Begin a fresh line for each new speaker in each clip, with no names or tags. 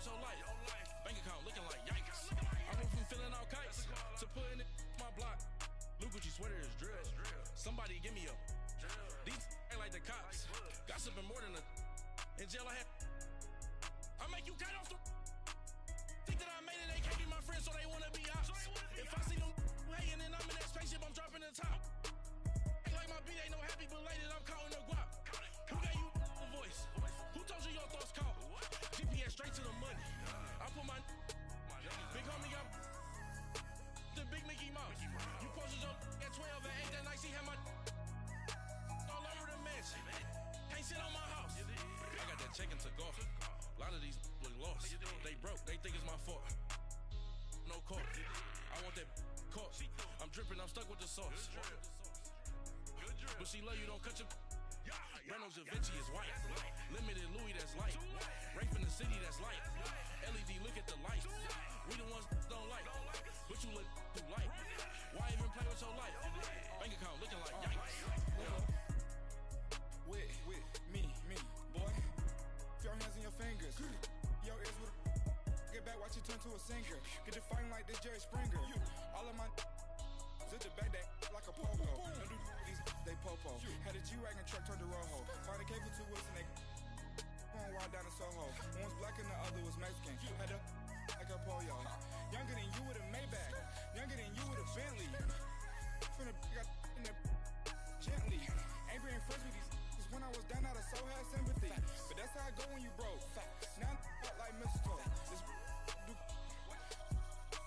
with your life. Bank account looking like yikes. I went from feeling all kites to putting it in my block. New Gucci sweater is drill. Somebody give me a. These ain't like the cops. Gossiping more than a. In jail I had. I make you cut off the. Think that I made it, they can't be my friends, so they wanna be ops. If I see them hating and I'm in that spaceship, I'm dropping the top. Ain't like my beat ain't no happy belated, I'm counting the guap. Who gave you a voice? Who told you your thoughts count? GPS straight to the money. I put my big homie got the big Mickey Mouse. You posted your at 12 and 8 that night, she had my all over the mansion. Can't sit on my house. I got that check into golf. A lot of these look lost. They broke, they think it's my fault. No court. I want that caught. I'm dripping, I'm stuck with the sauce. But she love you, don't cut your. Reynolds Da Vinci is white. Limited Louis, that's light. Rape in the city, that's light. LED, look at the light. We the ones don't like. But you look too light. Why even play with your life? Bank account looking like yikes.
With me, boy. Your hands and your fingers. Your ears with get back, watch you turn to a singer. Get to fighting like this Jerry Springer. All of my zip the back that like a pogo. Don't do these they popo. Had a G-Wagon truck turned to Rojo. Find a cable 2 wheels and they going wild down in Soho. One was black and the other was Mexican. Had a like a pollo. Younger than you with a Maybach. Younger than you with a Bentley. From the got in the gently. Ain't been friends with these. When I was down, I so had sympathy. But that's how I go when you broke. Now I'm like mistletoe. This do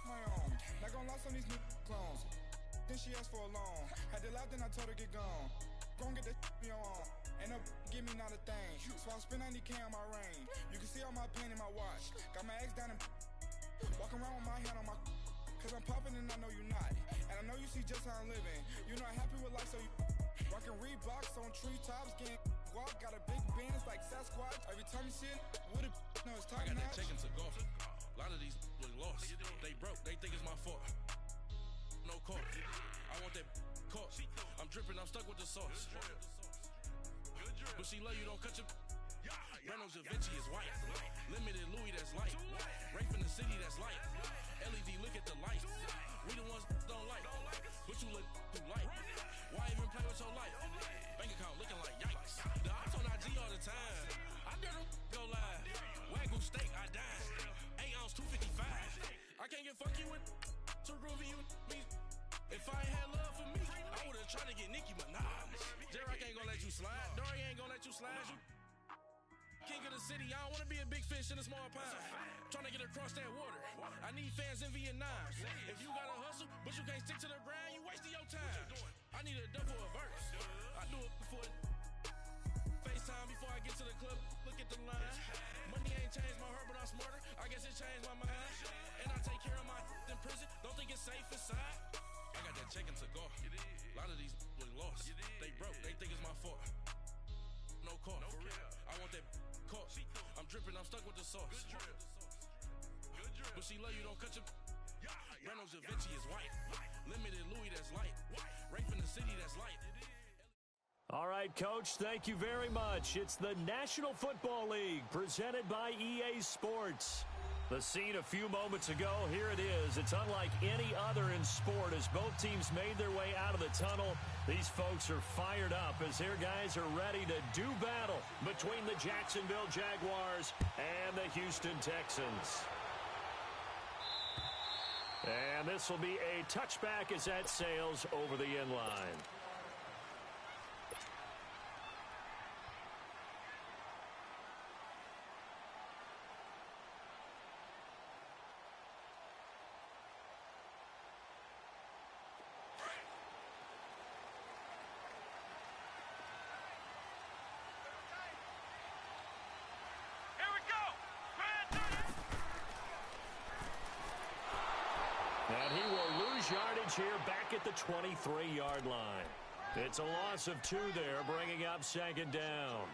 my own. Not gonna lie on these new clones. Then she asked for a loan. Had to laugh, then I told her get gone. Gon' get that me on. Ain't no give me not a thing. So I spend 90K on my range. You can see all my pain in my watch. Got my ex down and walking around with my hand on my. Cause I'm popping and I know you not. And I know you see just how I'm living. You're not happy with life, so you. Rockin' Reeboks on treetops, getting guap. Got a big bands like Sasquatch. Every time you see it, with it, no, it's top
I got
notch.
that check into golf. A lot of these look lost. They broke, they think it's my fault. No court. I want that caught. I'm dripping, I'm stuck with the sauce. But she love you, don't cut your. Reynolds Da Vinci is white. Limited Louis, that's light. Rape in the city, that's light. LED, look at the light. We the ones don't like. But you look too light. Why even play with your life? Bank account looking like yikes. The ops on IG all the time. I dare them go live. Wagyu steak, I died. 8 ounce, 255. I can't get funky with too groovy you me. If I ain't had love for me, I would've tried to get Nicki Minaj. J-Rock ain't gonna let you slide. Dory ain't gonna let you slide. You king of the city, I don't wanna be a big fish in a small pond. Trying to get across that water. I need fans in Vietnam. If you gotta hustle, but you can't stick to the grind, you wasting your time. I need a double a verse. I do it before FaceTime before I get to the club. Look at the line. Money ain't changed my heart, but I'm smarter. I guess it changed my mind. And I take care of my in prison. Don't think it's safe inside. I got that check into golf. A lot of these look lost. They broke, they think it's my fault. No court. I want that caught. I'm dripping, I'm stuck with the sauce. But she love you, don't cut your. Reynolds Da Vinci is white. Limited Louis, that's light. Rape in the city, that's light.
All right, Coach, thank you very much. It's the National Football League presented by EA Sports. The scene a few moments ago, here it is. It's unlike any other in sport as both teams made their way out of the tunnel. These folks are fired up as their guys are ready to do battle between the Jacksonville Jaguars and the Houston Texans. And this will be a touchback as that sails over the end line. And he will lose yardage here back at the 23-yard line. It's a loss of 2 there, bringing up second down.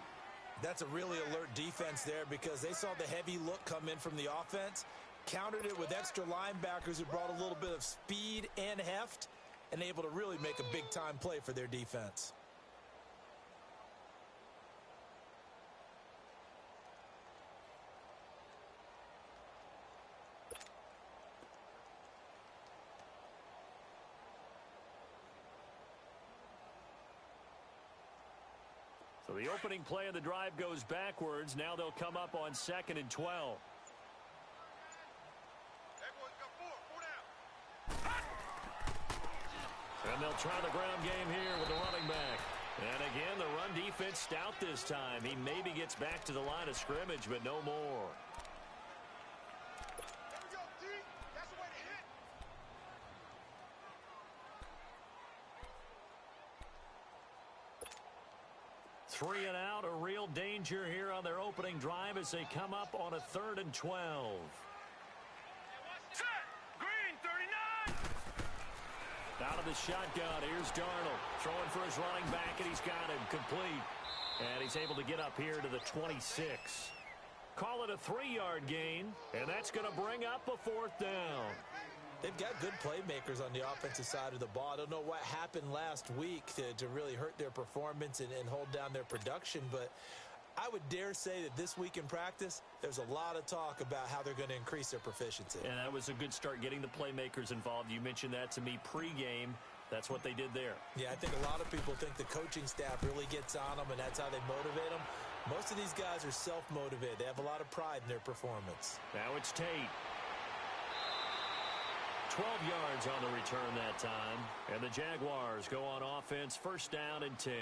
That's a really alert defense there because they saw the heavy look come in from the offense, countered it with extra linebackers who brought a little bit of speed and heft, and able to really make a big-time play for their defense.
So the opening play of the drive goes backwards. Now they'll come up on 2nd and 12. And they'll try the ground game here with the running back. And again, the run defense stout this time. He maybe gets back to the line of scrimmage, but no more.
There we go, D. That's the way to hit.
Three and out, a real danger here on their opening drive as they come up on a 3rd and 12.
Set. Green, 39.
Out of the shotgun, here's Darnold. Throwing for his running back, and he's got him complete. And he's able to get up here to the 26. Call it a 3-yard gain, and that's going to bring up a 4th down.
They've got good playmakers on the offensive side of the ball. I don't know what happened last week to really hurt their performance and hold down their production, but I would dare say that this week in practice, there's a lot of talk about how they're going to increase their proficiency.
And that was a good start getting the playmakers involved. You mentioned that to me pregame. That's what they did there.
Yeah, I think a lot of people think the coaching staff really gets on them, and that's how they motivate them. Most of these guys are self-motivated. They have a lot of pride in their performance.
Now it's Tate. 12 yards on the return that time. And the Jaguars go on offense, 1st down and 10.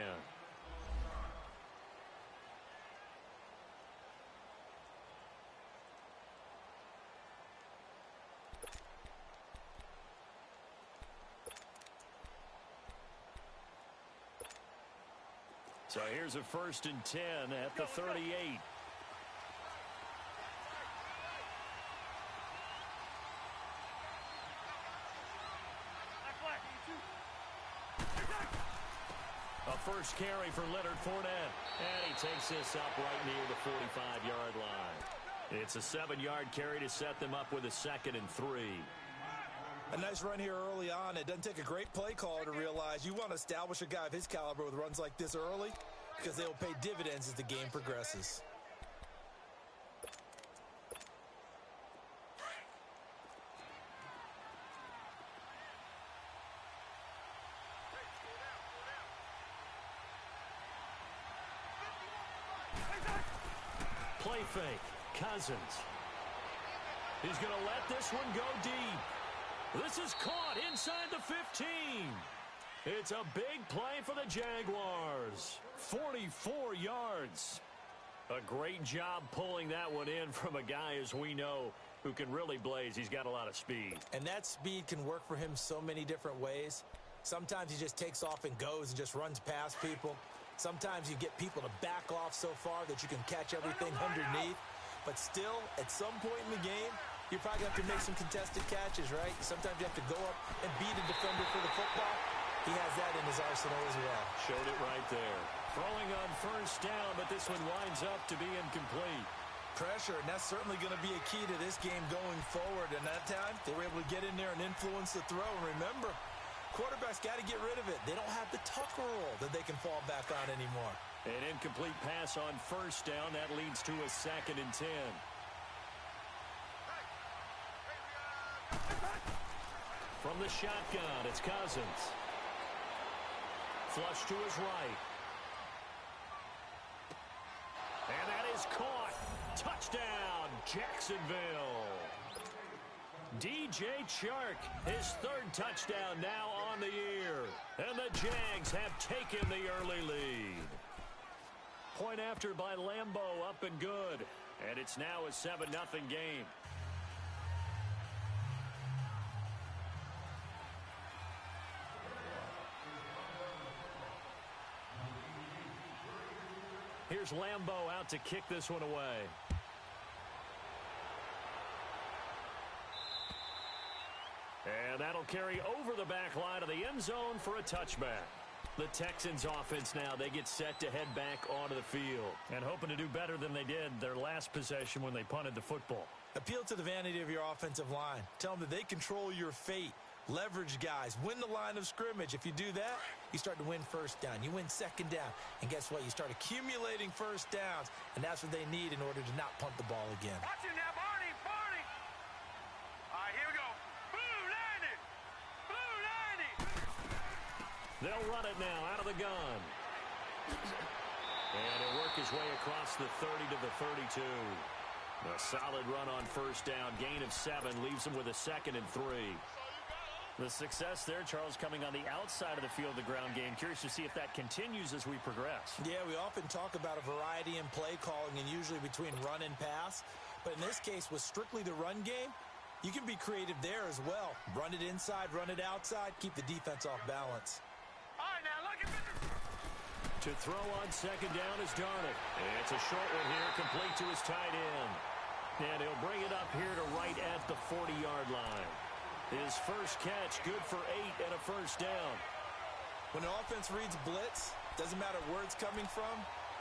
So here's a 1st and 10 at the 38. A first carry for Leonard Fournette. And he takes this up right near the 45-yard line. It's a 7-yard carry to set them up with a 2nd and 3.
A nice run here early on. It doesn't take a great play caller to realize you want to establish a guy of his caliber with runs like this early because they'll pay dividends as the game progresses.
Play fake. Cousins. He's going to let this one go deep. This is caught inside the 15. It's a big play for the Jaguars. 44 yards. A great job pulling that one in from a guy, as we know, who can really blaze. He's got a lot of speed.
And that speed can work for him so many different ways. Sometimes he just takes off and goes and just runs past people. Sometimes you get people to back off so far that you can catch everything underneath. But still, at some point in the game, you're probably going to have to make some contested catches, right? Sometimes you have to go up and beat a defender for the football. He has that in his arsenal as well.
Showed it right there. Throwing on 1st down, but this one winds up to be incomplete.
Pressure, and that's certainly going to be a key to this game going forward. And that time, they were able to get in there and influence the throw. And remember, quarterbacks got to get rid of it. They don't have the Tucker roll that they can fall back on anymore.
An incomplete pass on 1st down. That leads to a 2nd and 10. From the shotgun, it's Cousins. Flush to his right. And that is caught. Touchdown, Jacksonville. DJ Chark, his 3rd touchdown now on the year. And the Jags have taken the early lead. Point after by Lambeau, up and good. And it's now a 7-0 game. Here's Lambeau out to kick this one away. And that'll carry over the back line of the end zone for a touchback. The Texans offense now, they get set to head back onto the field and hoping to do better than they did their last possession when they punted the football.
Appeal to the vanity of your offensive line. Tell them that they control your fate. Leverage guys. Win the line of scrimmage. If you do that, you start to win 1st down. You win 2nd down. And guess what? You start accumulating 1st downs. And that's what they need in order to not punt the ball again.
Watch it now, Barney. Barney. All right, here we go. Blue 90. Blue 90.
They'll run it now out of the gun. And he'll work his way across the 30 to the 32. A solid run on first down. Gain of 7 leaves him with a 2nd and 3.
The success there, Charles, coming on the outside of the field, the ground game. Curious to see if that continues as we progress.
Yeah, we often talk about a variety in play calling and usually between run and pass. But in this case, with strictly the run game, you can be creative there as well. Run it inside, run it outside, keep the defense off balance.
All right, now look at this.
To throw on second down is Darnold. It's a short one here, complete to his tight end. And he'll bring it up here to right at the 40-yard line. His first catch, good for 8 and a first down.
When an offense reads blitz, doesn't matter where it's coming from,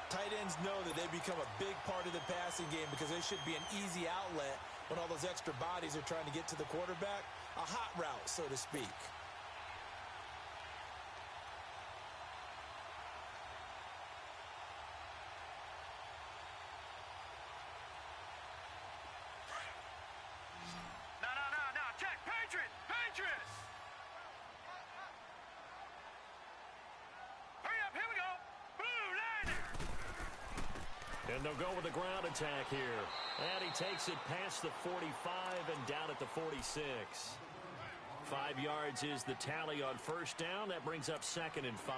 tight ends know that they become a big part of the passing game because they should be an easy outlet when all those extra bodies are trying to get to the quarterback. A hot route, so to speak.
No, check. Patriots. Hurry up, here we go. Blue line.
And they'll go with the ground attack here. And he takes it past the 45 and down at the 46. 5 yards is the tally on first down. That brings up 2nd and 5.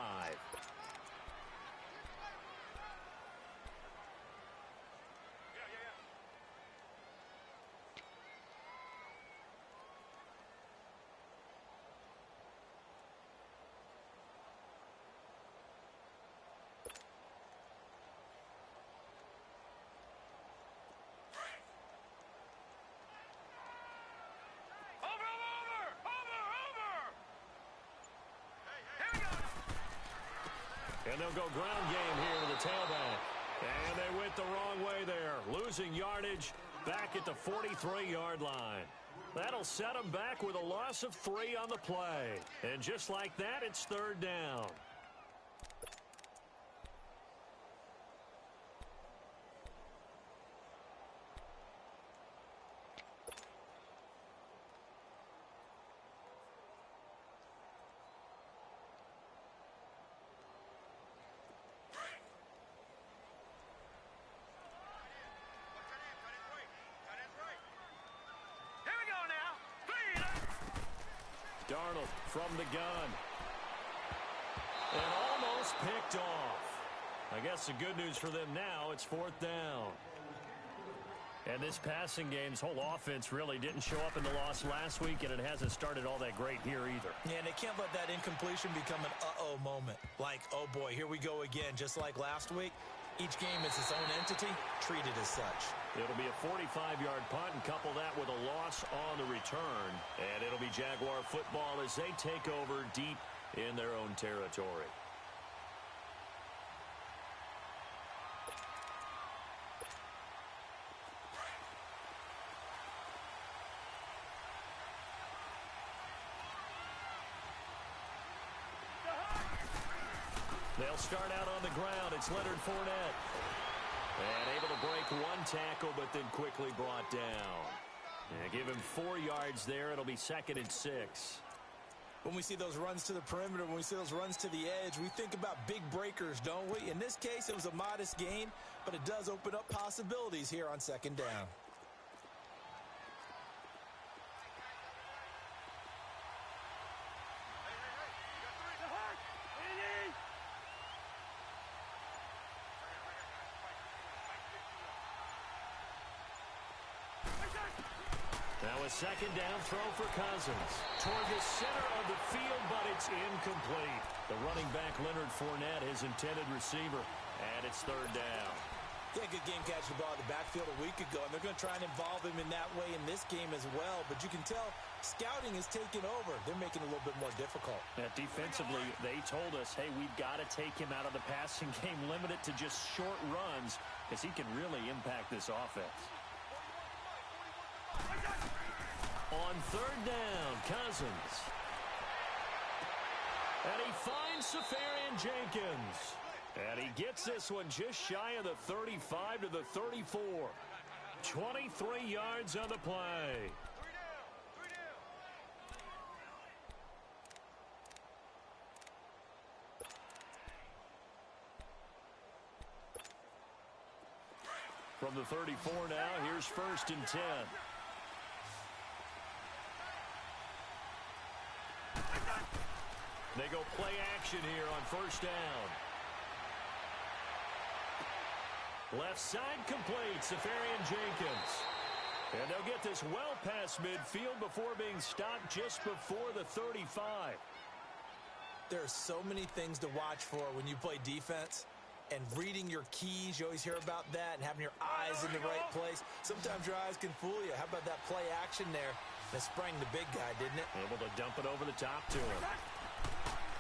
And they'll go ground game here to the tailback. And they went the wrong way there. Losing yardage back at the 43-yard line. That'll set them back with a loss of 3 on the play. And just like that, it's 3rd down. Darnold from the gun. And almost picked off. I guess the good news for them now, it's 4th down. And this passing game's whole offense really didn't show up in the loss last week, and it hasn't started all that great here either.
Yeah, and they can't let that incompletion become an uh-oh moment. Like, oh boy, here we go again, just like last week. Each game is its own entity, treated as such.
It'll be a 45-yard punt and couple that with a loss on the return. And it'll be Jaguar football as they take over deep in their own territory. They'll start out on the ground. It's Leonard Fournette. And able to break 1 tackle, but then quickly brought down. And give him 4 yards there. It'll be 2nd and 6.
When we see those runs to the perimeter, when we see those runs to the edge, we think about big breakers, don't we? In this case, it was a modest gain, but it does open up possibilities here on 2nd down.
Now a 2nd down throw for Cousins. Toward the center of the field, but it's incomplete. The running back, Leonard Fournette, his intended receiver, and it's 3rd down.
Yeah, good game catching the ball in the backfield a week ago, and they're going to try and involve him in that way in this game as well. But you can tell scouting is taking over. They're making it a little bit more difficult.
Defensively, they told us, hey, we've got to take him out of the passing game, limit it to just short runs, because he can really impact this offense. On 3rd down, Cousins. And he finds Safarian Jenkins. And he gets this one just shy of the 35 to the 34. 23 yards on the play. the 34 now. Here's 1st and 10. They go play action here on 1st down. Left side complete, Safarian Jenkins. And they'll get this well past midfield before being stopped just before the 35.
There are so many things to watch for when you play defense. And reading your keys, you always hear about that, and having your eyes in the right place. Sometimes your eyes can fool you. How about that play action there? That sprang the big guy, didn't it?
Able to dump it over the top to him.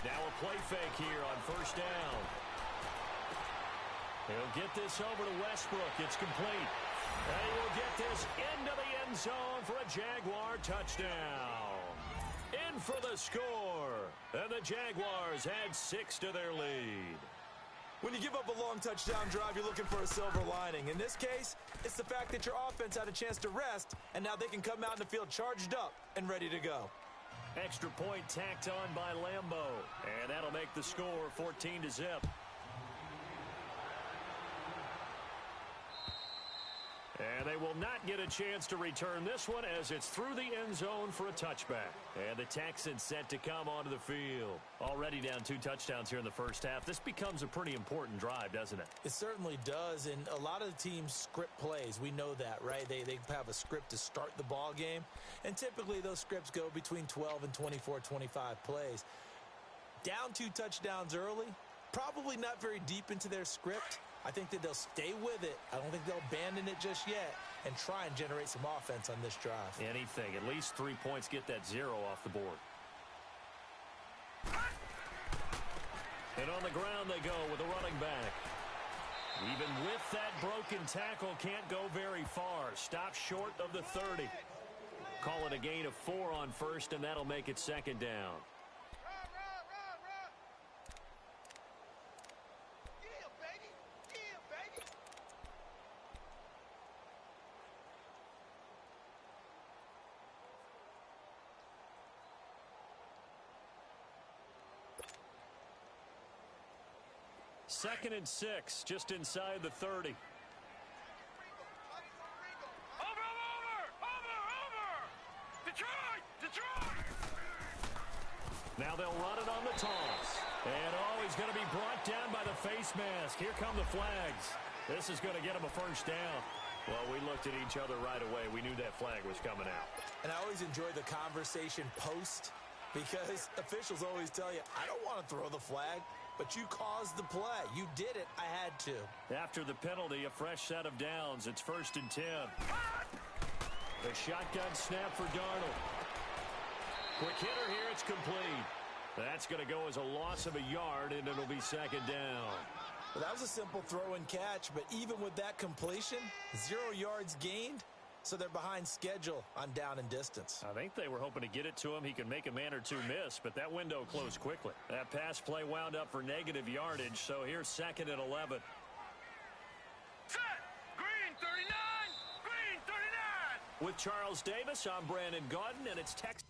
Now a play fake here on 1st down. He'll get this over to Westbrook. It's complete. And he will get this into the end zone for a Jaguar touchdown. In for the score. And the Jaguars add 6 to their lead.
When you give up a long touchdown drive, you're looking for a silver lining. In this case, it's the fact that your offense had a chance to rest, and now they can come out in the field charged up and ready to go.
Extra point tacked on by Lambo. And that'll make the score 14-0. And they will not get a chance to return this one as it's through the end zone for a touchback. And the Texans set to come onto the field. Already down 2 touchdowns here in the first half. This becomes a pretty important drive, doesn't it?
It certainly does, and a lot of the teams script plays. We know that, right? They have a script to start the ball game, and typically those scripts go between 12 and 24, 25 plays. Down 2 touchdowns early, probably not very deep into their script. I think that they'll stay with it. I don't think they'll abandon it just yet and try and generate some offense on this drive.
Anything. At least 3 points, get that 0 off the board. And on the ground they go with a running back. Even with that broken tackle, can't go very far. Stop short of the 30. Call it a gain of 4 on 1st, and that'll make it 2nd down. Second and 6, just inside the 30.
Over! Detroit!
Now they'll run it on the toss. And he's going to be brought down by the face mask. Here come the flags. This is going to get him a 1st down. Well, we looked at each other right away. We knew that flag was coming out.
And I always enjoy the conversation post because officials always tell you, I don't want to throw the flag. But you caused the play. You did it. I had to.
After the penalty, a fresh set of downs. It's 1st and 10. The shotgun snap for Darnold. Quick hitter here. It's complete. That's going to go as a loss of a yard, and it'll be 2nd down.
Well, that was a simple throw and catch, but even with that completion, 0 yards gained. So they're behind schedule on down and distance.
I think they were hoping to get it to him. He could make a man or 2 miss, but that window closed quickly. That pass play wound up for negative yardage, so here's 2nd and 11.
Set! Green 39! Green 39!
With Charles Davis, I'm Brandon Gaudin, and it's Texas.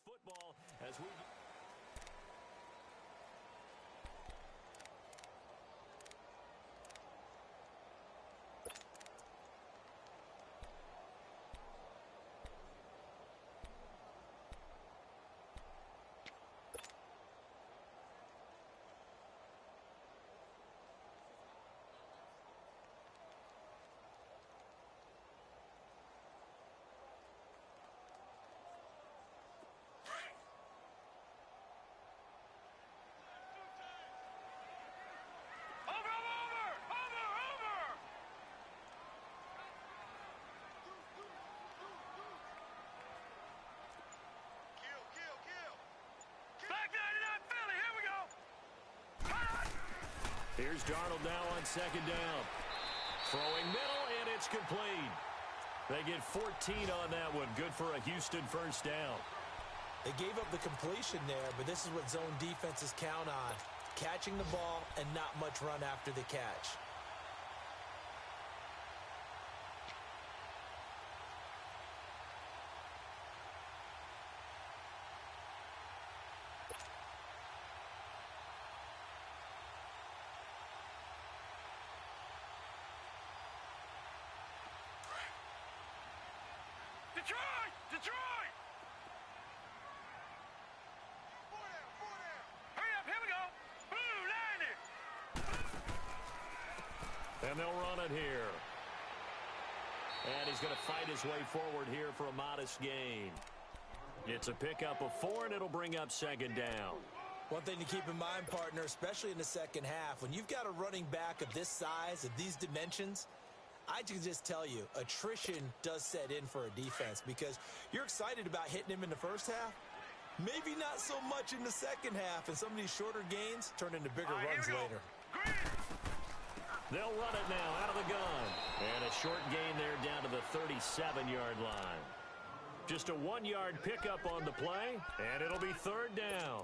Football as we... Here's Darnold now on second down. Throwing middle, and it's complete. They get 14 on that one. Good for a Houston first down.
They gave up the completion there, but this is what zone defenses count on. Catching the ball and not much run after the catch.
Detroit! Detroit! Hurry up, here we go. Blue, line it.
And they'll run it here. And he's going to fight his way forward here for a modest gain. It's a pickup of 4, and it'll bring up second down.
One thing to keep in mind, partner, especially in the second half, when you've got a running back of this size, of these dimensions, I can just tell you, attrition does set in for a defense because you're excited about hitting him in the first half. Maybe not so much in the second half, and some of these shorter gains turn into bigger runs later.
They'll run it now out of the gun. And a short gain there down to the 37-yard line. Just a 1-yard pickup on the play, and it'll be third down.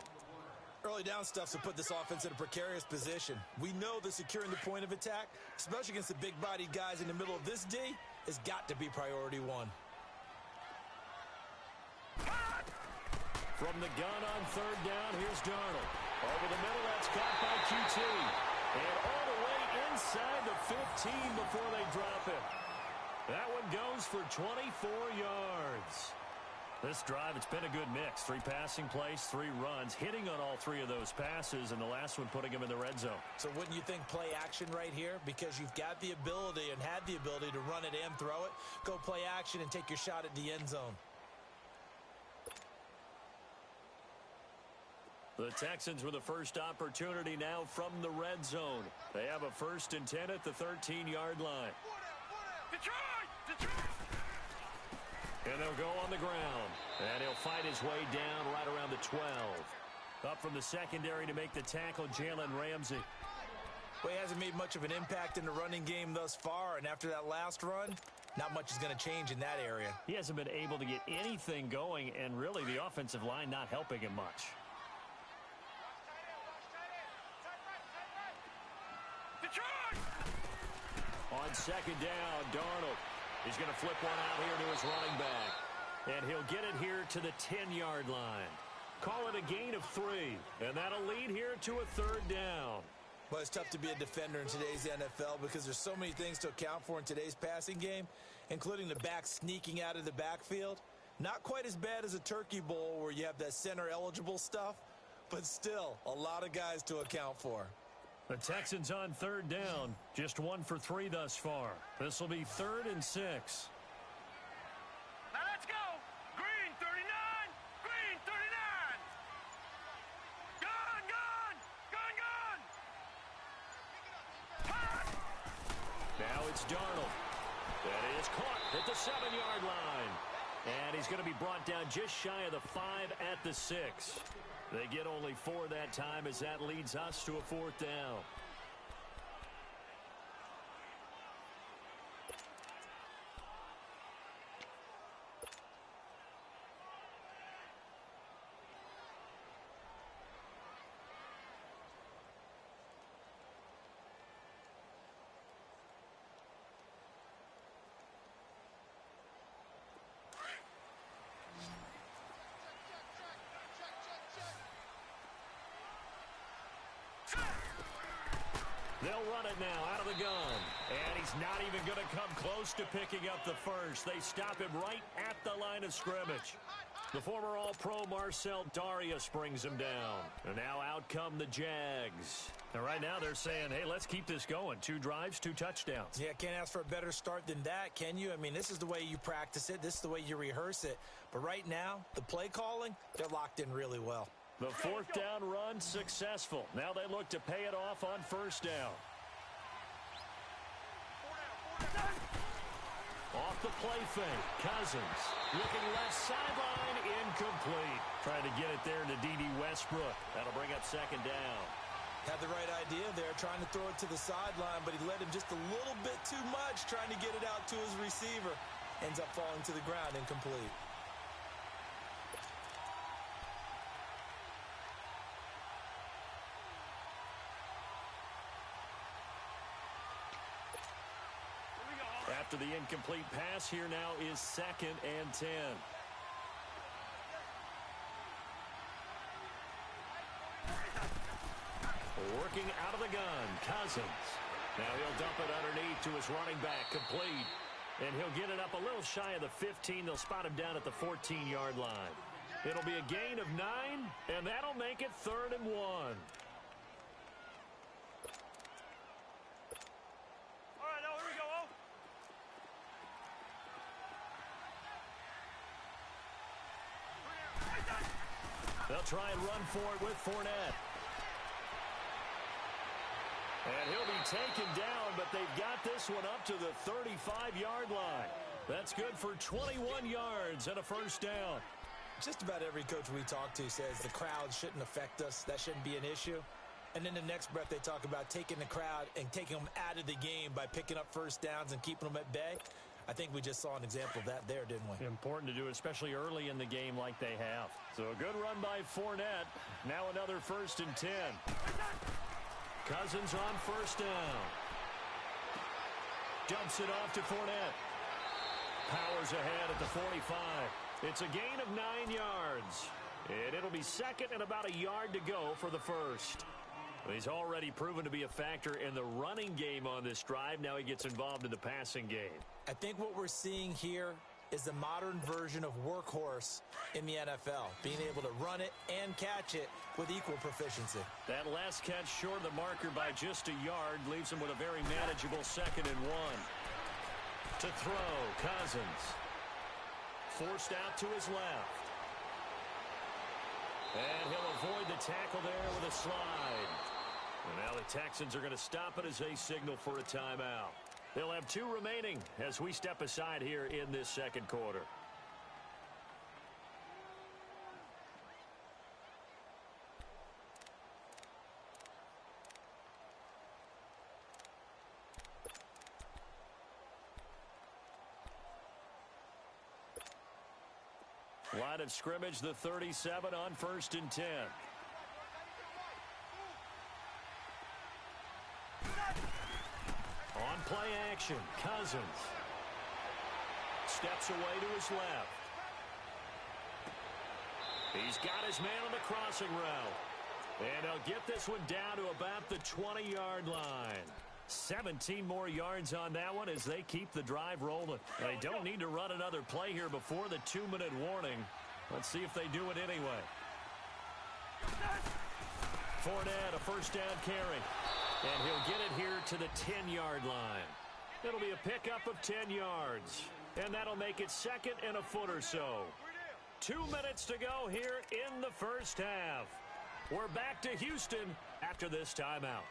Early down stuff to put this offense in a precarious position. We know that securing the point of attack, especially against the big-bodied guys in the middle of this D, has got to be priority one.
From the gun on third down, here's Darnold. Over the middle, that's caught by QT. And all the way inside the 15 before they drop it. That one goes for 24 yards. This drive, it's been a good mix. 3 passing plays, 3 runs, hitting on all 3 of those passes, and the last one putting him in the red zone.
So wouldn't you think play action right here? Because you've got the ability and had the ability to run it and throw it. Go play action and take your shot at the end zone.
The Texans with the first opportunity now from the red zone. They have a 1st and 10 at the 13-yard line.
Detroit! Detroit!
And they'll go on the ground. And he'll fight his way down right around the 12. Up from the secondary to make the tackle, Jalen Ramsey.
Well, he hasn't made much of an impact in the running game thus far, and after that last run, not much is going to change in that area.
He hasn't been able to get anything going, and really the offensive line not helping him much.
Detroit!
On second down, Darnold. He's going to flip one out here to his running back. And he'll get it here to the 10-yard line. Call it a gain of 3. And that'll lead here to a third down.
Well, it's tough to be a defender in today's NFL because there's so many things to account for in today's passing game, including the back sneaking out of the backfield. Not quite as bad as a turkey bowl where you have that center-eligible stuff, but still a lot of guys to account for.
The Texans on third down. Just 1 for 3 thus far. This will be 3rd and 6.
Now let's go! Green 39! Green 39! Gun! Gun! Gun! Gun! Pass!
Now it's Darnold. That is caught at the 7-yard line. And he's going to be brought down just shy of the 5 at the 6. They get only 4 that time as that leads us to a 4th down. They'll run it now out of the gun. And he's not even going to come close to picking up the first. They stop him right at the line of scrimmage. The former All-Pro Marcel Darius brings him down. And now out come the Jags. And right now they're saying, hey, let's keep this going. 2 drives, 2 touchdowns.
Yeah, can't ask for a better start than that, can you? I mean, this is the way you practice it. This is the way you rehearse it. But right now, the play calling, they're locked in really well.
The 4th down run successful. Now they look to pay it off on 1st down. Off the play fake, Cousins. Looking left sideline, incomplete. Trying to get it there to D.D. Westbrook. That'll bring up 2nd down.
Had the right idea there, trying to throw it to the sideline, but he led him just a little bit too much, trying to get it out to his receiver. Ends up falling to the ground, incomplete.
After the incomplete pass, here now is 2nd and 10. Working out of the gun, Cousins. Now he'll dump it underneath to his running back, complete. And he'll get it up a little shy of the 15. They'll spot him down at the 14-yard line. It'll be a gain of 9, and that'll make it 3rd and 1. They'll try and run for it with Fournette. And he'll be taken down, but they've got this one up to the 35-yard line. That's good for 21 yards and a first down.
Just about every coach we talk to says the crowd shouldn't affect us. That shouldn't be an issue. And in the next breath, they talk about taking the crowd and taking them out of the game by picking up first downs and keeping them at bay. I think we just saw an example of that there, didn't we?
Important to do, especially early in the game like they have. So a good run by Fournette. Now another 1st and 10. Cousins on first down. Dumps it off to Fournette. Powers ahead at the 45. It's a gain of 9 yards. And it'll be 2nd and about a yard to go for the first. He's already proven to be a factor in the running game on this drive. Now he gets involved in the passing game.
I think what we're seeing here is the modern version of workhorse in the NFL, being able to run it and catch it with equal proficiency.
That last catch short of the marker by just a yard leaves him with a very manageable 2nd and 1. To throw, Cousins. Forced out to his left. And he'll avoid the tackle there with a slide. And now the Texans are going to stop it as they signal for a timeout. They'll have 2 remaining as we step aside here in this second quarter. Line of scrimmage, the 37 on 1st and 10. On play action, Cousins. Steps away to his left. He's got his man on the crossing route. And he'll get this one down to about the 20-yard line. 17 more yards on that one as they keep the drive rolling. They don't need to run another play here before the 2-minute warning. Let's see if they do it anyway. Fournette, a first down carry. And he'll get it here to the 10-yard line. It'll be a pickup of 10 yards. And that'll make it 2nd and a foot or so. 2 minutes to go here in the first half. We're back to Houston after this timeout.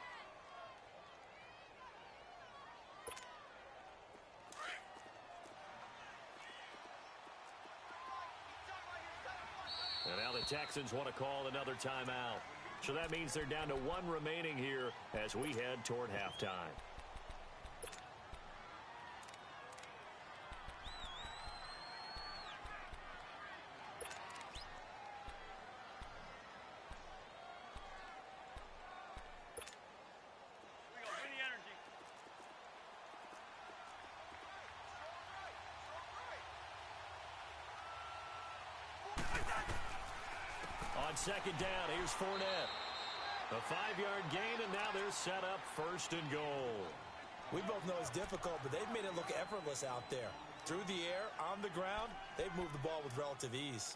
And now the Texans want to call another timeout. So that means they're down to 1 remaining here as we head toward halftime. On second down, here's Fournette. A 5-yard gain, and now they're set up 1st and goal.
We both know it's difficult, but they've made it look effortless out there. Through the air, on the ground, they've moved the ball with relative ease.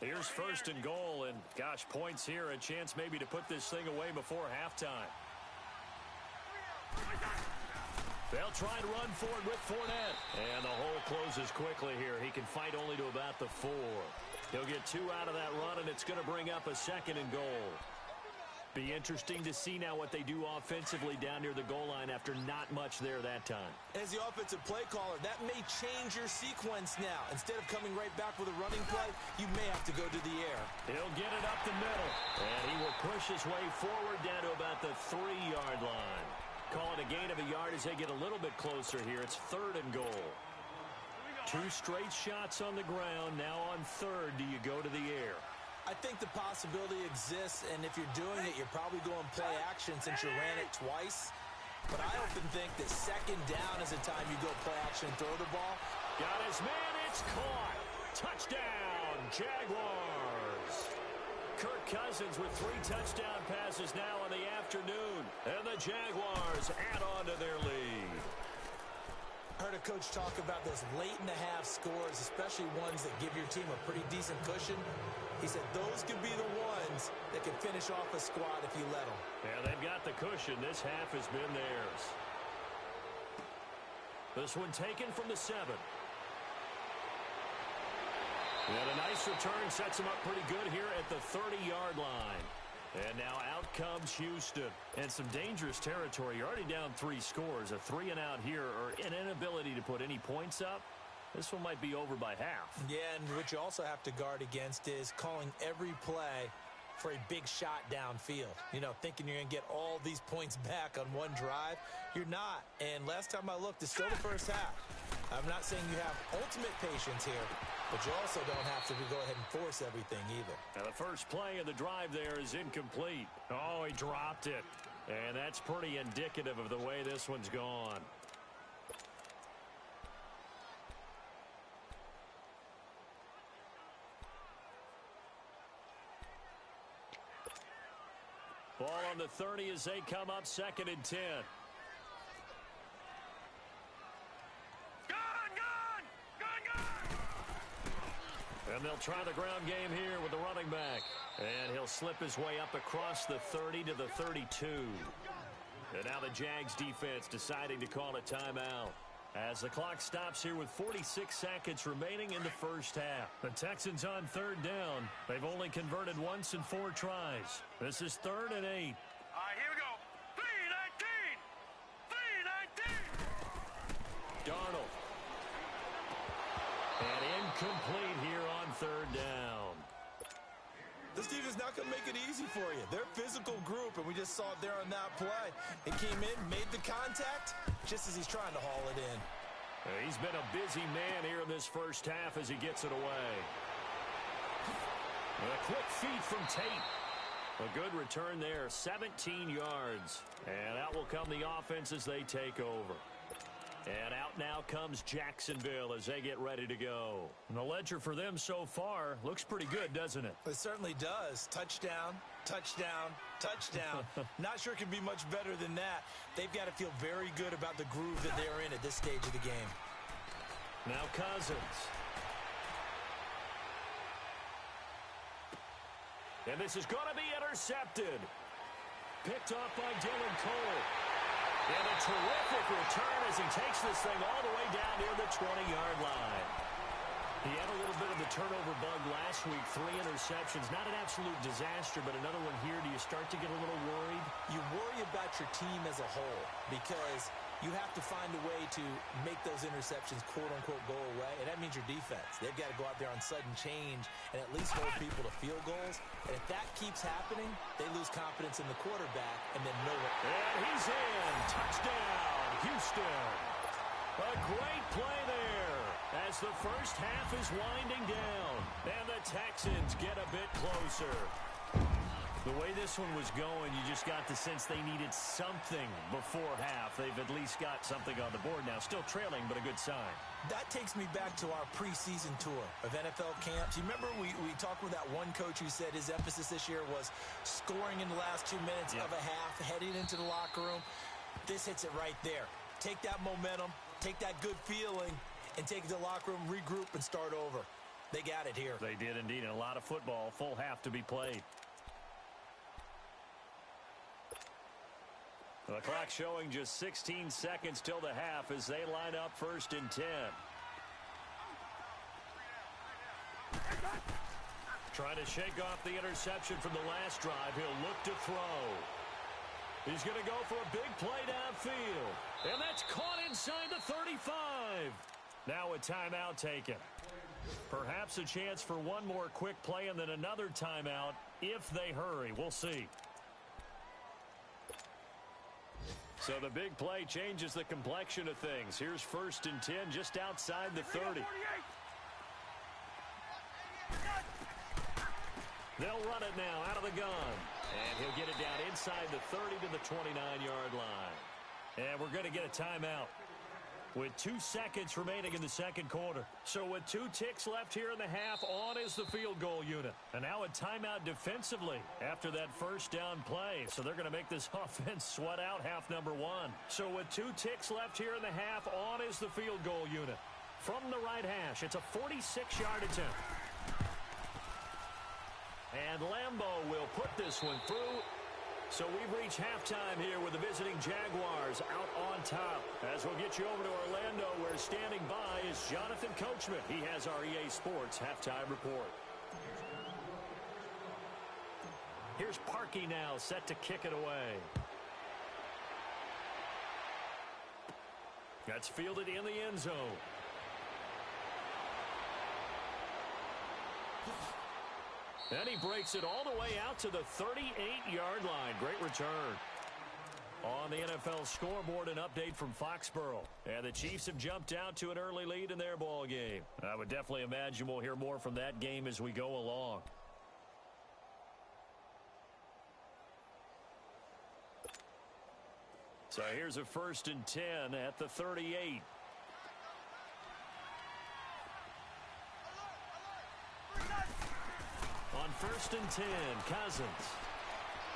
Here's 1st and goal, and gosh, points here, a chance maybe to put this thing away before halftime. They'll try and run forward with Fournette. And the hole closes quickly here. He can fight only to about the 4. He'll get 2 out of that run, and it's going to bring up a 2nd and goal. Be interesting to see now what they do offensively down near the goal line after not much there that time.
As the offensive play caller, that may change your sequence now. Instead of coming right back with a running play, you may have to go to the air.
He'll get it up the middle, and he will push his way forward down to about the 3-yard line. Call it a gain of a yard as they get a little bit closer here. It's 3rd and goal. 2 straight shots on the ground. Now on 3rd, do you go to the air?
I think the possibility exists, and if you're doing it, you're probably going play action since you ran it twice. But I often think that 2nd down is the time you go play action and throw the ball.
Got his man, it's caught. Touchdown, Jaguars. Kirk Cousins with 3 touchdown passes now in the afternoon, and the Jaguars add on to their lead.
I heard a coach talk about those late-in-the-half scores, especially ones that give your team a pretty decent cushion. He said those could be the ones that can finish off a squad if you let them.
Yeah, they've got the cushion. This half has been theirs. This one taken from the 7. And a nice return sets him up pretty good here at the 30-yard line. And now out comes Houston. And some dangerous territory. You're already down 3 scores. A 3-and-out here, or an inability to put any points up. This one might be over by half.
Yeah, and what you also have to guard against is calling every play for a big shot downfield. You know, thinking you're going to get all these points back on one drive. You're not. And last time I looked, it's still the first half. I'm not saying you have ultimate patience here, but you also don't have to go ahead and force everything either.
Now the first play of the drive there is incomplete. Oh, he dropped it. And that's pretty indicative of the way this one's gone. Ball on the 30 as they come up 2nd and 10. And they'll try the ground game here with the running back. And he'll slip his way up across the 30 to the 32. And now the Jags defense deciding to call a timeout. As the clock stops here with 46 seconds remaining in the first half. The Texans on 3rd down. They've only converted once in 4 tries. This is 3rd and 8.
All right, here we go. 3-19. 3-19.
Darnold. And incomplete here on 3rd down.
This defense not going to make it easy for you. They're a physical group, and we just saw it there on that play. It came in, made the contact, just as he's trying to haul it in.
He's been a busy man here in this first half as he gets it away. And a quick feed from Tate. A good return there, 17 yards. And out will come the offense as they take over. And out now comes Jacksonville as they get ready to go. And the ledger for them so far looks pretty good, doesn't it?
It certainly does. Touchdown, touchdown, touchdown. Not sure it can be much better than that. They've got to feel very good about the groove that they're in at this stage of the game.
Now Cousins. And this is going to be intercepted. Picked off by Dylan Cole. And a terrific return as he takes this thing all the way down near the 20-yard line. He had a little bit of the turnover bug last week. 3 interceptions. Not an absolute disaster, but another one here. Do you start to get a little worried?
You worry about your team as a whole because you have to find a way to make those interceptions, quote-unquote, go away, and that means your defense. They've got to go out there on sudden change and at least hold people to field goals. And if that keeps happening, they lose confidence in the quarterback and then know it.
And he's in. Touchdown, Houston. A great play there as the first half is winding down. And the Texans get a bit closer. The way this one was going, you just got the sense they needed something before half. They've at least got something on the board now. Still trailing, but a good sign.
That takes me back to our preseason tour of NFL camps. You remember we talked with that one coach who said his emphasis this year was scoring in the last 2 minutes of a half, heading into the locker room. This hits it right there. Take that momentum, take that good feeling, and take it to the locker room, regroup, and start over. They got it here.
They did indeed, and a lot of football, full half to be played. The clock showing just 16 seconds till the half as they line up 1st and 10. Trying to shake off the interception from the last drive. He'll look to throw. He's going to go for a big play downfield. And that's caught inside the 35. Now a timeout taken. Perhaps a chance for one more quick play and then another timeout if they hurry. We'll see. So the big play changes the complexion of things. Here's 1st and 10 just outside the 30. They'll run it now out of the gun. And he'll get it down inside the 30 to the 29-yard line. And we're going to get a timeout with 2 seconds remaining in the second quarter. So with 2 ticks left here in the half, on is the field goal unit. And now a timeout defensively after that first down play. So they're going to make this offense sweat out half number 1. So with 2 ticks left here in the half, on is the field goal unit. From the right hash, it's a 46-yard attempt. And Lambeau will put this one through. So we've reached halftime here with the visiting Jaguars out on top. As we'll get you over to Orlando, where standing by is Jonathan Coachman. He has our EA Sports halftime report. Here's Parkey now, set to kick it away. That's fielded in the end zone. And he breaks it all the way out to the 38-yard line. Great return. On the NFL scoreboard, an update from Foxborough. And the Chiefs have jumped out to an early lead in their ball game. I would definitely imagine we'll hear more from that game as we go along. So here's a 1st and 10 at the 38. On 1st and 10, Cousins.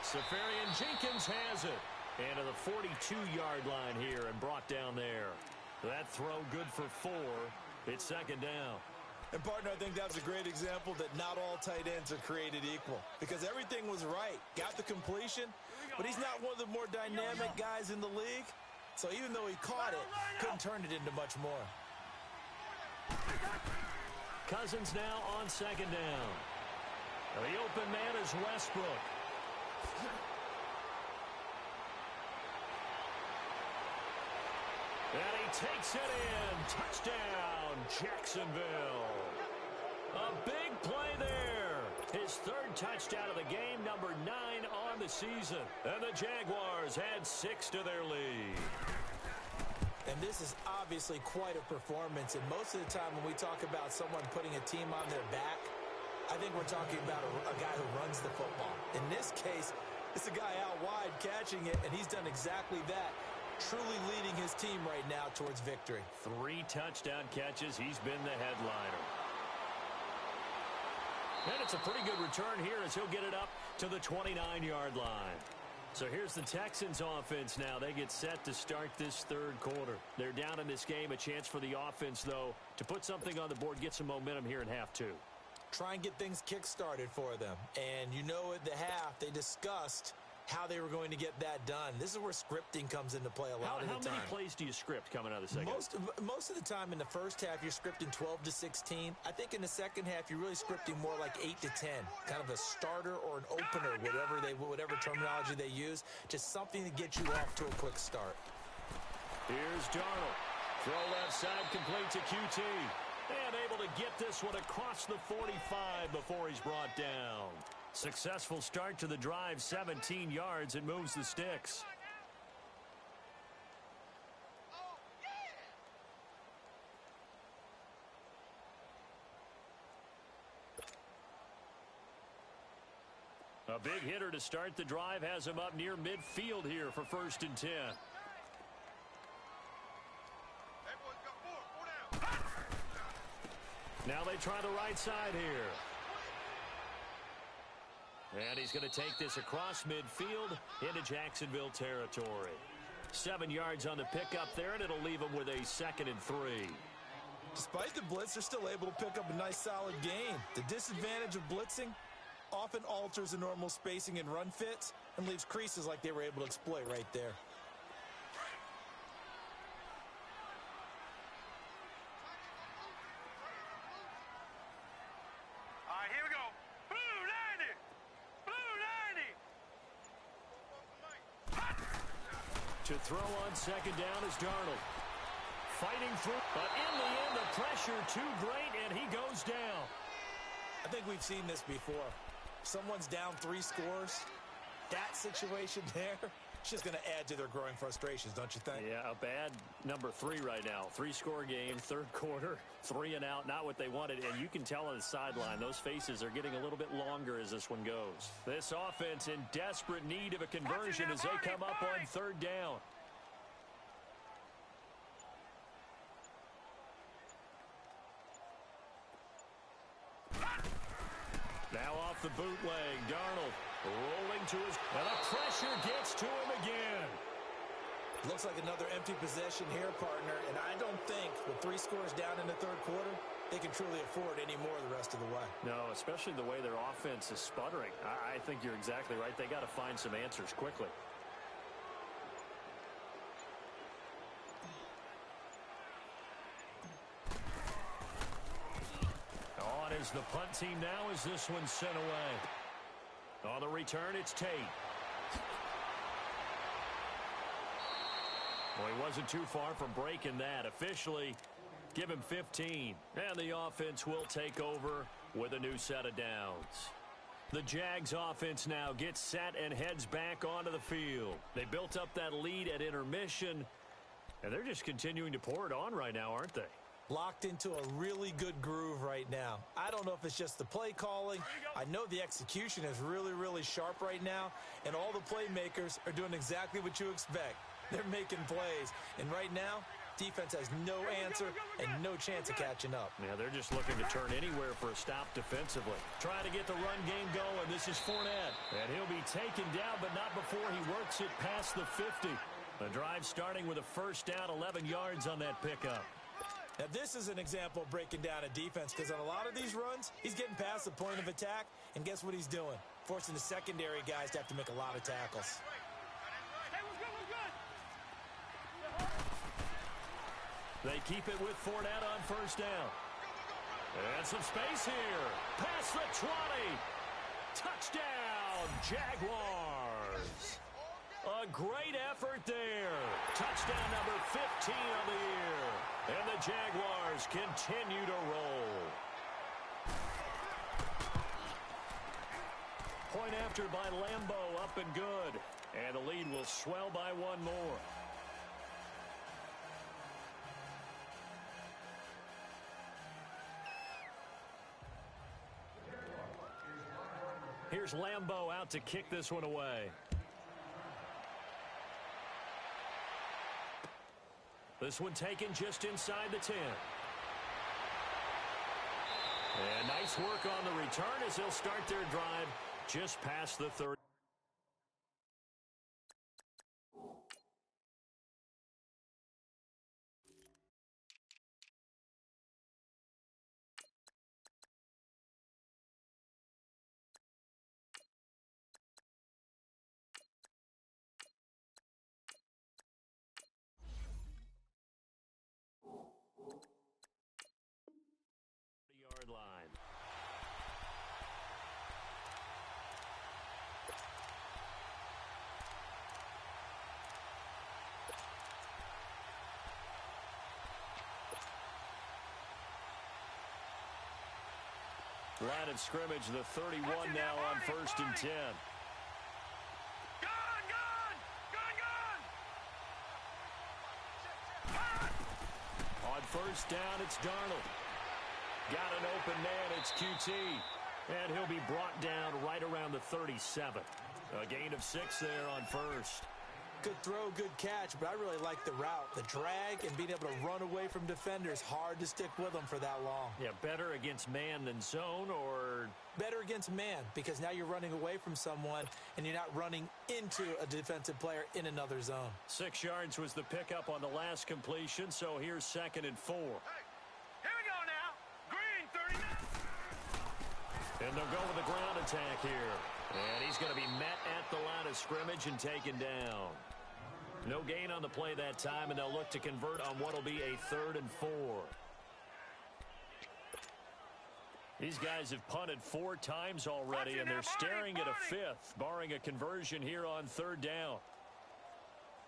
Safarian Jenkins has it. And to the 42-yard line here and brought down there. That throw good for 4. It's 2nd down.
And, partner, I think that was a great example that not all tight ends are created equal. Because everything was right. Got the completion, but he's not one of the more dynamic guys in the league. So even though he caught it, couldn't turn it into much more.
Cousins now on 2nd down. The open man is Westbrook. And he takes it in. Touchdown, Jacksonville. A big play there. His 3rd touchdown of the game, number 9 on the season. And the Jaguars add 6 to their lead.
And this is obviously quite a performance. And most of the time when we talk about someone putting a team on their back, I think we're talking about a guy who runs the football. In this case, it's a guy out wide catching it, and he's done exactly that. Truly leading his team right now towards victory.
3 touchdown catches. He's been the headliner. And it's a pretty good return here as he'll get it up to the 29-yard line. So here's the Texans offense now. They get set to start this 3rd quarter. They're down in this game. A chance for the offense, though, to put something on the board, get some momentum here in half 2.
Try and get things kick-started for them. And you know at the half, they discussed how they were going to get that done. This is where scripting comes into play a lot of the time.
How many plays do you script coming out of the second?
Most of the time in the first half, you're scripting 12 to 16. I think in the second half, you're really scripting more like 8 to 10. Kind of a starter or an opener, whatever terminology they use. Just something to get you off to a quick start.
Here's Darnold. Throw left side, complete to QT. And able to get this one across the 45 before he's brought down. Successful start to the drive, 17 yards, and moves the sticks. A big hitter to start the drive has him up near midfield here for 1st and 10. Now they try the right side here. And he's going to take this across midfield into Jacksonville territory. 7 yards on the pickup there, and it'll leave him with a 2nd and 3.
Despite the blitz, they're still able to pick up a nice solid gain. The disadvantage of blitzing often alters the normal spacing and run fits and leaves creases like they were able to exploit right there.
All right, here we go.
To throw on second down is Darnold. Fighting through, but in the end, the pressure too great, and he goes down.
I think we've seen this before. Someone's down 3 scores. That situation there, it's just going to add to their growing frustrations, don't you think?
Yeah, a bad number 3 right now. 3-score game, third quarter, 3 and out, not what they wanted. And you can tell on the sideline, those faces are getting a little bit longer as this one goes. This offense in desperate need of a conversion as they come up on third down. Now off the bootleg, Darnold rolling to his, and the pressure gets to him again.
Looks like another empty possession here, partner, and I don't think with 3 scores down in the third quarter, they can truly afford any more the rest of the way.
No, especially the way their offense is sputtering. I think you're exactly right. They got to find some answers quickly. On is the punt team now as this one's sent away. On the return, it's Tate. Well, he wasn't too far from breaking that. Officially, give him 15. And the offense will take over with a new set of downs. The Jags offense now gets set and heads back onto the field. They built up that lead at intermission, and they're just continuing to pour it on right now, aren't they?
Locked into a really good groove right now. I don't know if it's just the play calling. I know the execution is really, really sharp right now, and all the playmakers are doing exactly what you expect. They're making plays, and right now, defense has no answer and no chance of catching up.
Yeah, they're just looking to turn anywhere for a stop defensively. Trying to get the run game going. This is Fournette, and he'll be taken down, but not before he works it past the 50. The drive starting with a first down, 11 yards on that pickup.
Now, this is an example of breaking down a defense, because on a lot of these runs, he's getting past the point of attack, and guess what he's doing? Forcing the secondary guys to have to make a lot of tackles.
They keep it with Fournette on first down. And some space here. Past the 20. Touchdown, Jaguars. A great effort there. Touchdown number 15 of the year. And the Jaguars continue to roll. Point after by Lambeau, up and good. And the lead will swell by 1 more. Here's Lambeau out to kick this one away. This one taken just inside the 10. And nice work on the return as they'll start their drive just past the 30. Line. Line of scrimmage, the 31 now on first and 10. On first down, it's Darnold. Got an open man, it's QT. And he'll be brought down right around the 37. A gain of 6 there on first.
Good throw, good catch, but I really like the route. The drag and being able to run away from defenders. Hard to stick with them for that long.
Yeah, better against man than zone, or?
Better against man, because now you're running away from someone and you're not running into a defensive player in another zone.
6 yards was the pickup on the last completion, so here's 2nd and 4. And they'll go with a ground attack here. And he's going to be met at the line of scrimmage and taken down. No gain on the play that time, and they'll look to convert on what will be a 3rd and 4. These guys have punted 4 times already, and they're staring at a 5th, barring a conversion here on 3rd down.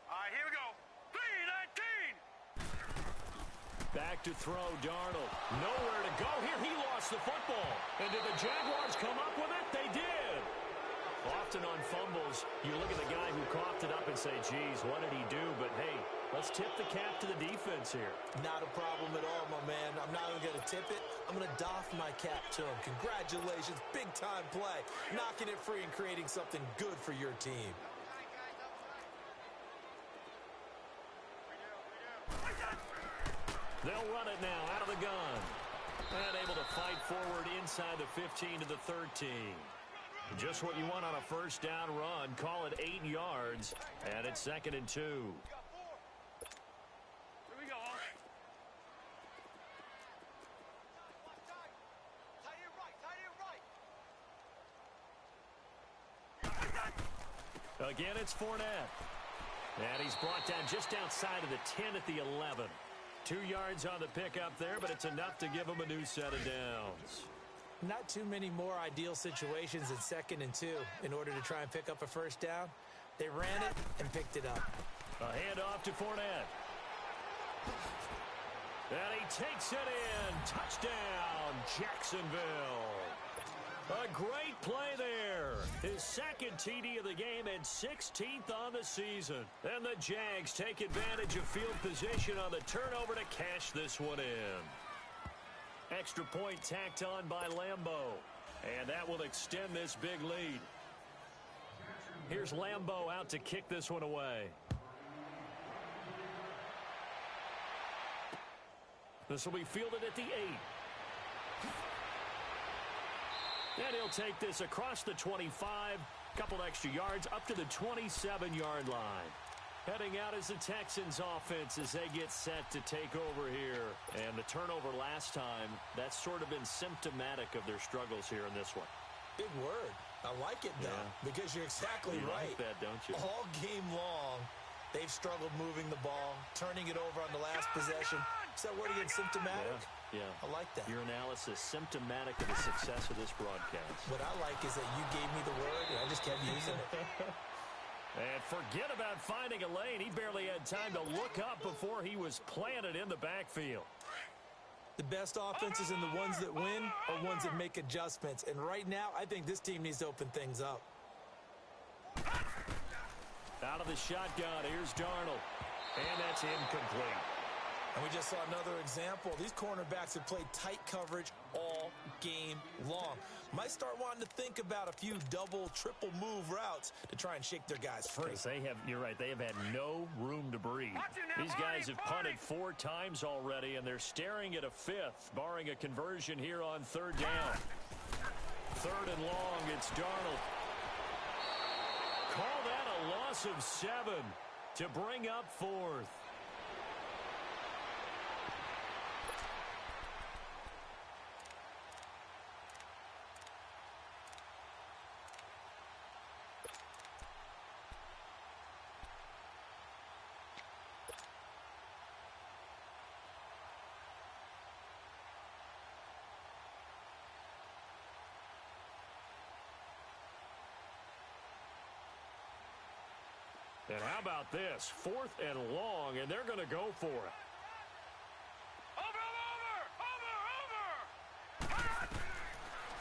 All right, here we go. 3-19.
Back to throw, Darnold. Nowhere to go here. He lost the football. And did the Jaguars come up with it? They did. Often on fumbles, you look at the guy who coughed it up and say, geez, what did he do? But, hey, let's tip the cap to the defense here.
Not a problem at all, my man. I'm not even going to tip it. I'm going to doff my cap to him. Congratulations. Big-time play. Knocking it free and creating something good for your team.
They'll run it now out of the gun. And able to fight forward inside the 15 to the 13. Just what you want on a first down run. Call it 8 yards. And it's 2nd and 2.
Here we go.
Again, it's Fournette. And he's brought down just outside of the 10 at the 11. 2 yards on the pickup there, but it's enough to give him a new set of downs.
Not too many more ideal situations in 2nd and 2 in order to try and pick up a first down. They ran it and picked it up.
A handoff to Fournette. And he takes it in. Touchdown, Jacksonville. A great play there. His 2nd TD of the game and 16th on the season. And the Jags take advantage of field position on the turnover to cash this one in. Extra point tacked on by Lambeau. And that will extend this big lead. Here's Lambeau out to kick this one away. This will be fielded at the 8. And he'll take this across the 25. Couple extra yards up to the 27-yard line. Heading out is the Texans offense as they get set to take over here. And the turnover last time, that's sort of been symptomatic of their struggles here in this one.
Big word. I like it, though, because you're exactly right.
You like that, don't you?
All game long, they've struggled moving the ball, turning it over on the last possession. Is that word again, symptomatic?
Yeah.
I like that.
Your analysis, symptomatic of the success of this broadcast.
What I like is that you gave me the word, and I just kept using it.
And forget about finding a lane. He barely had time to look up before he was planted in the backfield.
The best offenses and the ones that win are ones that make adjustments. And right now, I think this team needs to open things up.
Out of the shotgun, here's Darnold. And that's incomplete.
And we just saw another example. These cornerbacks have played tight coverage all game long. Might start wanting to think about a few double, triple move routes to try and shake their guys free.
You're right, they have had no room to breathe. These guys have punted 4 times already, and they're staring at a 5th, barring a conversion here on 3rd down. 3rd and long, it's Darnold. Call that a loss of 7 to bring up 4th. And how about this? 4th and long, and they're going to go for it.
Over!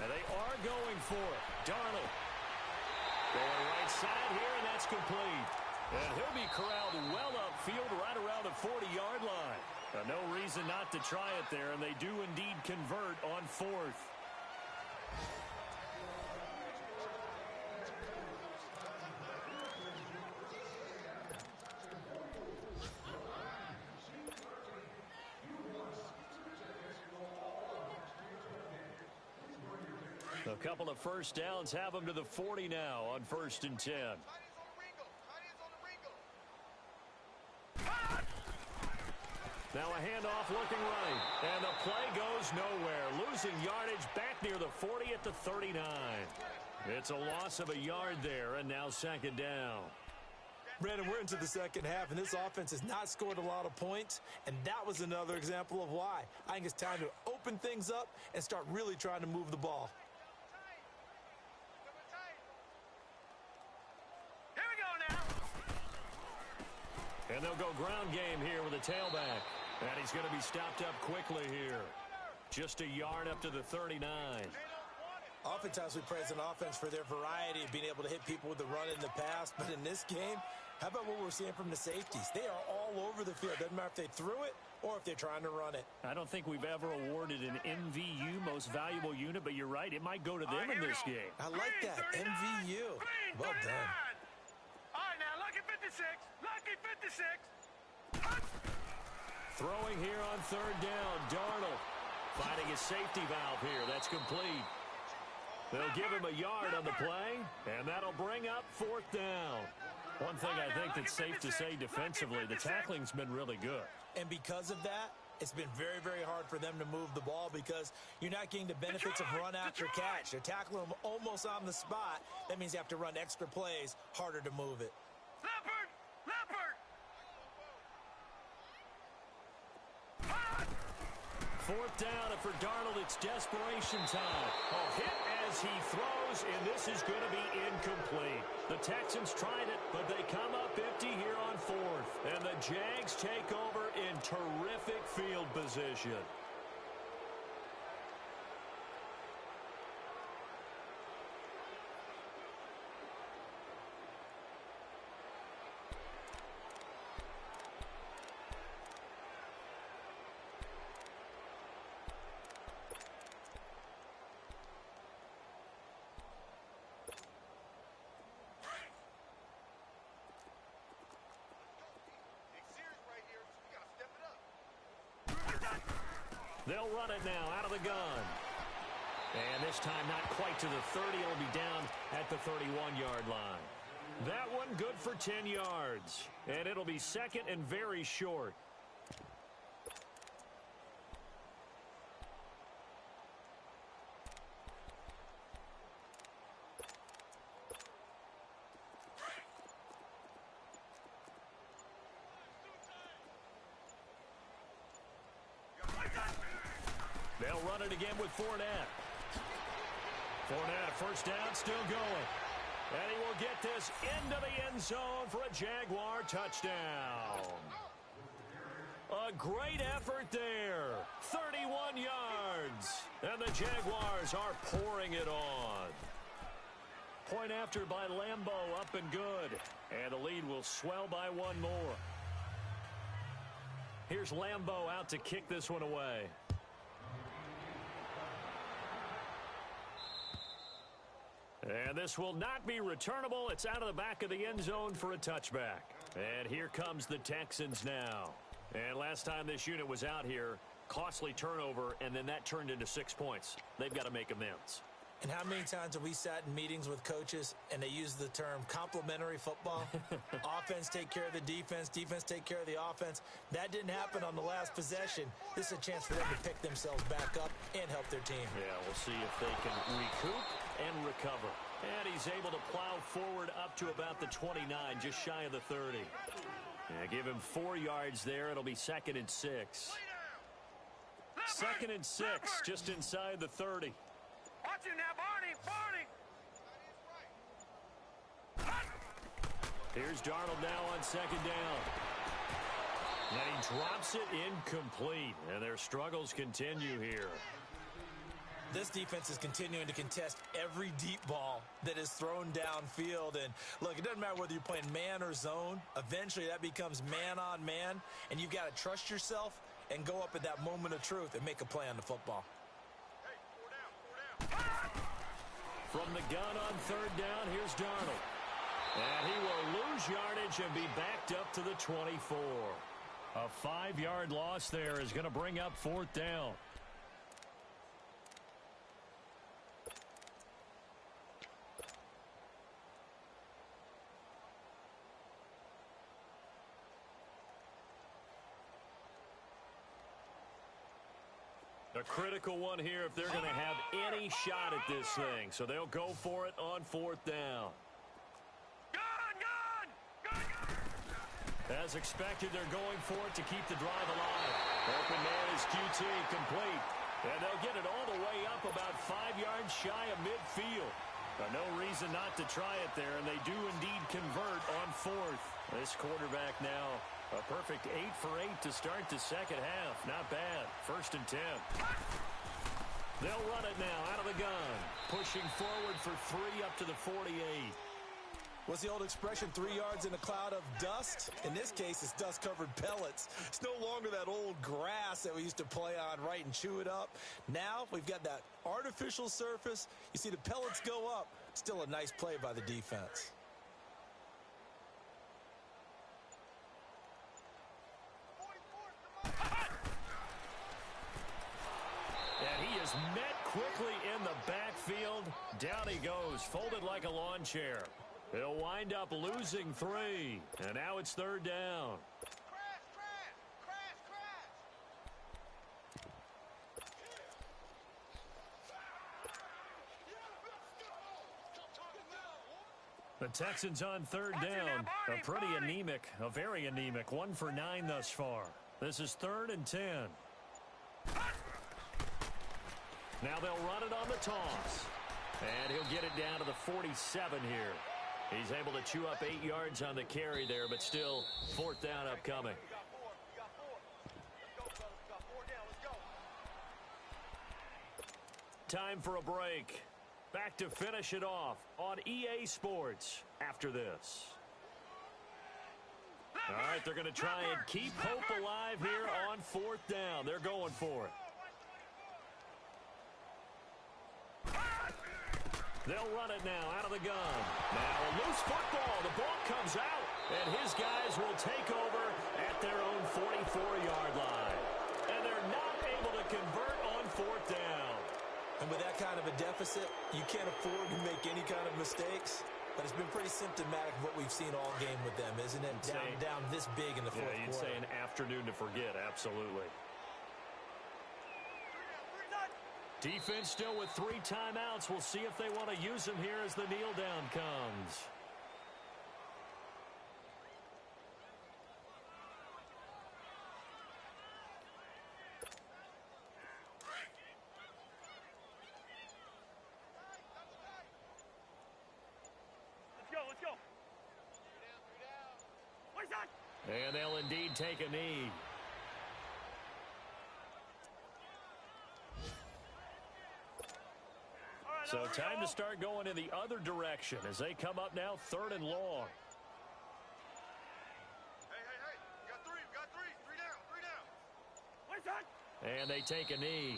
And they are going for it. Darnold. Going right side here, and that's complete. And he'll be corralled well upfield right around the 40-yard line. No reason not to try it there, and they do indeed convert on 4th. A couple of first downs have them to the 40 now on 1st and 10. Now a handoff looking right. And the play goes nowhere. Losing yardage back near the 40 at the 39. It's a loss of a yard there, and now 2nd down.
Brandon, we're into the 2nd half, and this offense has not scored a lot of points, and that was another example of why. I think it's time to open things up and start really trying to move the ball.
And they'll go ground game here with a tailback. And he's going to be stopped up quickly here. Just a yard up to the 39.
Oftentimes we praise an offense for their variety of being able to hit people with the run in the pass. But in this game, how about what we're seeing from the safeties? They are all over the field. Doesn't matter if they threw it or if they're trying to run it.
I don't think we've ever awarded an MVU, most valuable unit, but you're right. It might go to them in this game.
I like that. MVU. Well done.
All right, now, lucky 56. Lucky 56.
Throwing here on third down. Darnold finding his safety valve here. That's complete. They'll give him a yard on the play, and that'll bring up fourth down. One thing I think that's safe to say defensively, the tackling's been really good.
And because of that, it's been very, very hard for them to move the ball because you're not getting the benefits of run after catch. They're tackling them almost on the spot. That means you have to run extra plays, harder to move it.
Leopard! Leopard!
Fourth down, and for Darnold, it's desperation time. A hit as he throws, and this is going to be incomplete. The Texans tried it, but they come up empty here on fourth. And the Jags take over in terrific field position. They'll run it now out of the gun. And this time not quite to the 30. It'll be down at the 31-yard line. That one good for 10 yards. And it'll be second and very short. They'll run it again with Fournette. Fournette, first down, still going. And he will get this into the end zone for a Jaguar touchdown. A great effort there. 31 yards. And the Jaguars are pouring it on. Point after by Lambo, up and good. And the lead will swell by one more. Here's Lambo out to kick this one away. And this will not be returnable. It's out of the back of the end zone for a touchback. And here comes the Texans now. And last time this unit was out here, costly turnover, and then that turned into 6 points. They've got to make amends.
And how many times have we sat in meetings with coaches and they use the term complementary football? Offense take care of the defense, defense take care of the offense. That didn't happen on the last possession. This is a chance for them to pick themselves back up and help their team.
Yeah, we'll see if they can recoup and recover. And he's able to plow forward up to about the 29, just shy of the 30. Yeah, give him 4 yards there. It'll be 2nd and 6. 2nd and 6, just inside the 30.
Watch him now, Barney! Barney!
Here's Darnold now on 2nd down. And he drops it incomplete. And their struggles continue here.
This defense is continuing to contest every deep ball that is thrown downfield. And, look, it doesn't matter whether you're playing man or zone. Eventually, that becomes man-on-man, and you've got to trust yourself and go up at that moment of truth and make a play on the football.
From the gun on 3rd down, here's Darnold. And he will lose yardage and be backed up to the 24. A 5-yard loss there is going to bring up 4th down. A critical one here if they're going to have any shot at this thing. So they'll go for it on 4th down. As expected, they're going for it to keep the drive alive. Open man is QT, complete. And they'll get it all the way up about 5 yards shy of midfield. No reason not to try it there, and they do indeed convert on 4th. This quarterback now A perfect 8 for 8 to start the second half. Not bad. 1st and 10. They'll run it now out of the gun. Pushing forward for 3 up to the 48.
What's the old expression, 3 yards in a cloud of dust? In this case, it's dust-covered pellets. It's no longer that old grass that we used to play on, right, and chew it up. Now we've got that artificial surface. You see the pellets go up. Still a nice play by the defense.
And he is met quickly in the backfield. Down he goes, folded like a lawn chair. He'll wind up losing 3. And now it's 3rd down. The Texans on 3rd down. A very anemic 1 for 9 thus far. This is 3rd and 10. Now they'll run it on the toss. And he'll get it down to the 47 here. He's able to chew up 8 yards on the carry there, but still 4th down upcoming. Time for a break. Back to finish it off on EA Sports after this. All right, they're going to try and keep hope alive here on 4th down. They're going for it. They'll run it now out of the gun. Now a loose football. The ball comes out, and his guys will take over at their own 44-yard line. And they're not able to convert on 4th down.
And with that kind of a deficit, you can't afford to make any kind of mistakes. But it's been pretty symptomatic of what we've seen all game with them, isn't it? Down this big in the fourth quarter.
You'd say an afternoon to forget, absolutely. Defense still with 3 timeouts. We'll see if they want to use them here as the kneel down comes.
Let's go. Where's that?
And they'll indeed take a knee. So time to start going in the other direction as they come up now 3rd and long.
Hey. We got 3. We got 3. 3 down. Where's that?
And they take a knee.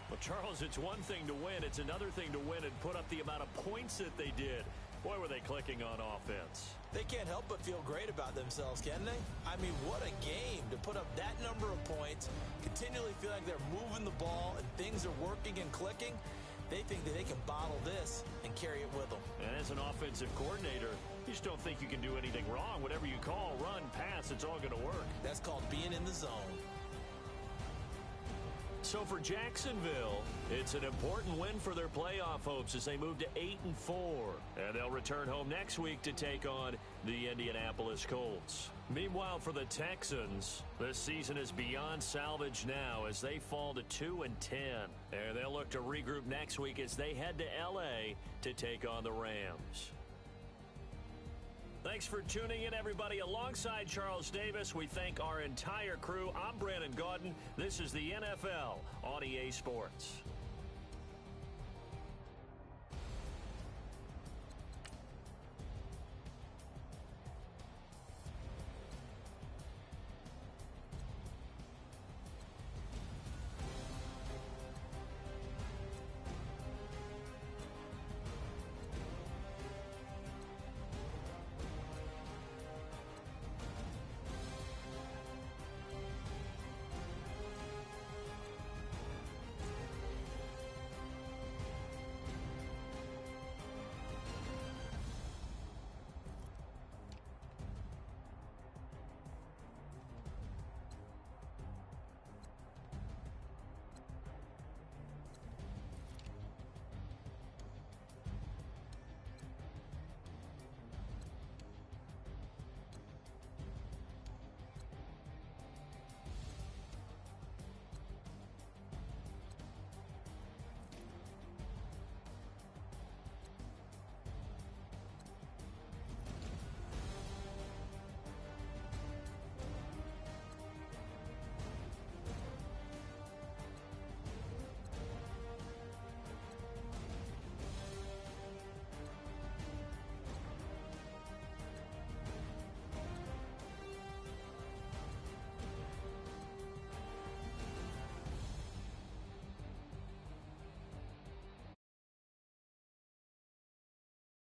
Well, Charles, it's one thing to win. It's another thing to win and put up the amount of points that they did. Boy, were they clicking on offense.
They can't help but feel great about themselves, can they? I mean, what a game to put up that number of points, continually feel like they're moving the ball and things are working and clicking. They think that they can bottle this and carry it with them.
And as an offensive coordinator, you just don't think you can do anything wrong. Whatever you call, run, pass, it's all going to work.
That's called being in the zone.
So for Jacksonville, it's an important win for their playoff hopes as they move to 8-4. And they'll return home next week to take on the Indianapolis Colts. Meanwhile, for the Texans, this season is beyond salvage now as they fall to 2-10. And they'll look to regroup next week as they head to L.A. to take on the Rams. Thanks for tuning in, everybody. Alongside Charles Davis, we thank our entire crew. I'm Brandon Gaudin. This is the NFL on EA Sports.